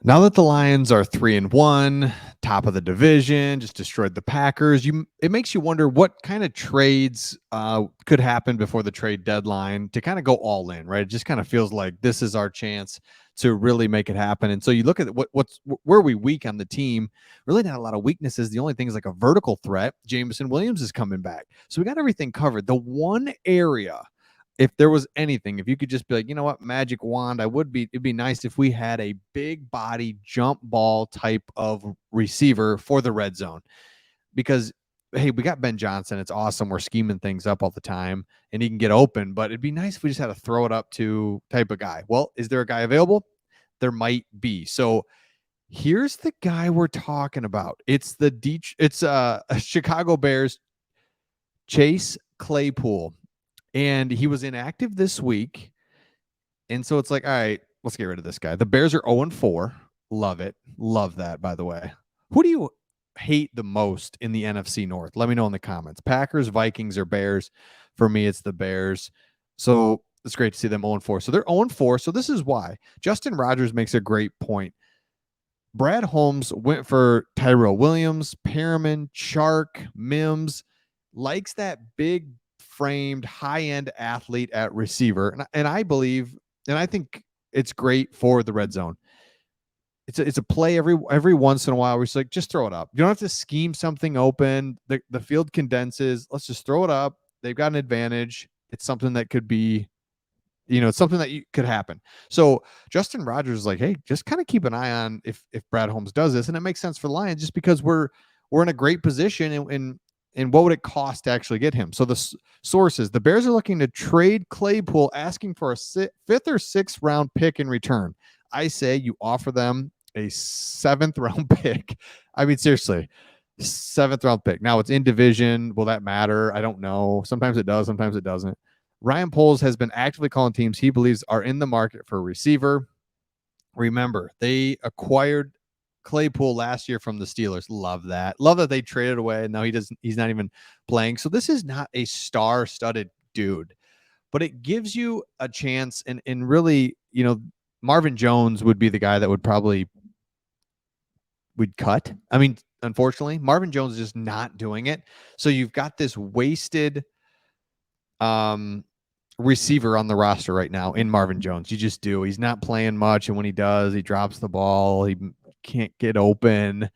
Now that the Lions are 3-1, top of the division, just destroyed the Packers, it makes you wonder what kind of trades could happen before the trade deadline to kind of go all in, right? It just kind of feels like this is our chance to really make it happen. And so you look at where we weak on the team. Really, not a lot of weaknesses. The only thing is like a vertical threat. Jameson Williams is coming back, so we got everything covered. The one area, if there was anything, if you could just be like, you know what, magic wand, it'd be nice if we had a big body jump ball type of receiver for the red zone. Because, hey, we got Ben Johnson. It's awesome. We're scheming things up all the time and he can get open, but it'd be nice if we just had a throw it up to type of guy. Well, is there a guy available? There might be. So here's the guy we're talking about. It's Chicago Bears, Chase Claypool. And he was inactive this week. And so it's like, all right, let's get rid of this guy. The Bears are 0-4. Love it. Love that, by the way. Who do you hate the most in the NFC North? Let me know in the comments. Packers, Vikings, or Bears? For me, it's the Bears. So it's great to see them 0-4. So they're 0-4. So this is why. Justin Rogers makes a great point. Brad Holmes went for Tyrell Williams, Perriman, Chark, Mims, likes that big framed high-end athlete at receiver. And I believe, and I think it's great for the red zone. It's a play every once in a while where it's like, just throw it up. You don't have to scheme something open. The field condenses. Let's just throw it up. They've got an advantage. It's something that could be, it's something that could happen. So Justin Rogers is like, hey, just kind of keep an eye on if Brad Holmes does this. And it makes sense for the Lions just because we're in a great position and what would it cost to actually get him? So the sources, the Bears are looking to trade Claypool, asking for a fifth or sixth round pick in return. I say you offer them a 7th round pick. I mean, seriously, 7th round pick. Now it's in division. Will that matter? I don't know. Sometimes it does. Sometimes it doesn't. Ryan Poles has been actively calling teams he believes are in the market for a receiver. Remember, they acquired Claypool last year from the Steelers. Love that. Love that they traded away. And now he's not even playing. So this is not a star-studded dude, but it gives you a chance. And really, Marvin Jones would be the guy that we'd cut. I mean, unfortunately, Marvin Jones is just not doing it. So you've got this wasted receiver on the roster right now in Marvin Jones. You just do. He's not playing much. And when he does, he drops the ball. He can't get open,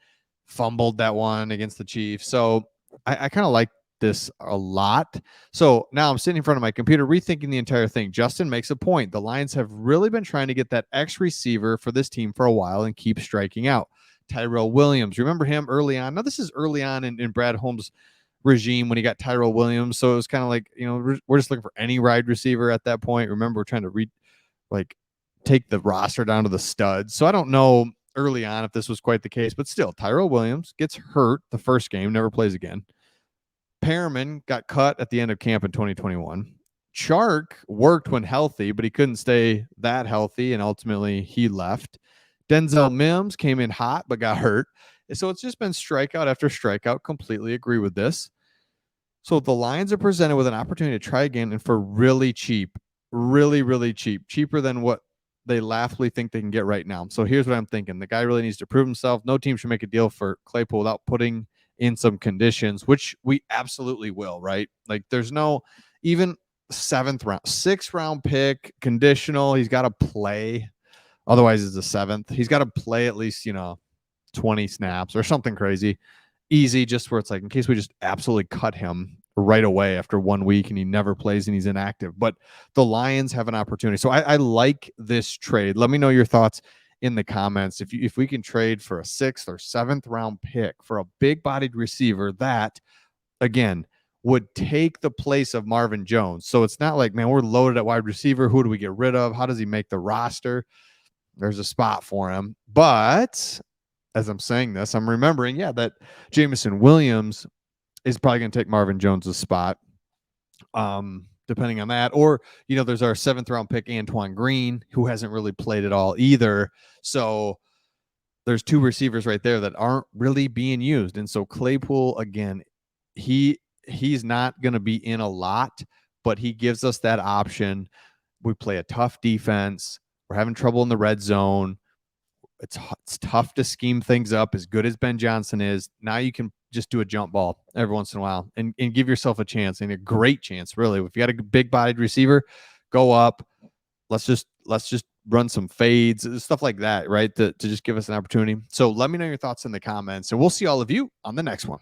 fumbled that one against the Chiefs. So I kind of like this a lot. So now I'm sitting in front of my computer rethinking the entire thing. Justin makes a point. The Lions have really been trying to get that X receiver for this team for a while and keep striking out. Tyrell Williams, remember him early on? Now this is early on in Brad Holmes' regime when he got Tyrell Williams. So it was kind of like, we're just looking for any wide receiver at that point. Remember, we're trying to take the roster down to the studs. So I don't know early on if this was quite the case, but still, Tyrell Williams gets hurt the first game, never plays again. Perriman got cut at the end of camp in 2021. Chark worked when healthy, but he couldn't stay that healthy, and ultimately he left. Denzel Mims came in hot, but got hurt. So it's just been strikeout after strikeout. Completely agree with this. So the Lions are presented with an opportunity to try again and for really cheap, really, really cheap, cheaper than what they laughably think they can get right now. So here's what I'm thinking. The guy really needs to prove himself. No team should make a deal for Claypool without putting in some conditions, which we absolutely will, right? Like there's no even 7th round, 6th round pick, conditional. He's got to play. Otherwise, it's the 7th. He's got to play at least, 20 snaps or something crazy. Easy, just where it's like, in case we just absolutely cut him right away after 1 week and he never plays and he's inactive. But the Lions have an opportunity. So I like this trade. Let me know your thoughts in the comments. If we can trade for a 6th or 7th round pick for a big bodied receiver that, again, would take the place of Marvin Jones. So it's not like, man, we're loaded at wide receiver. Who do we get rid of? How does he make the roster? There's a spot for him. But as I'm saying this, I'm remembering, that Jameson Williams is probably going to take Marvin Jones' spot, depending on that. Or, there's our 7th round pick, Antoine Green, who hasn't really played at all either. So there's 2 receivers right there that aren't really being used. And so Claypool, again, he's not going to be in a lot, but he gives us that option. We play a tough defense. We're having trouble in the red zone. it's tough to scheme things up as good as Ben Johnson is. Now you can just do a jump ball every once in a while and give yourself a chance, and a great chance, really. If you got a big bodied receiver, go up. Let's just run some fades, stuff like that, right? To just give us an opportunity. So let me know your thoughts in the comments, and we'll see all of you on the next one.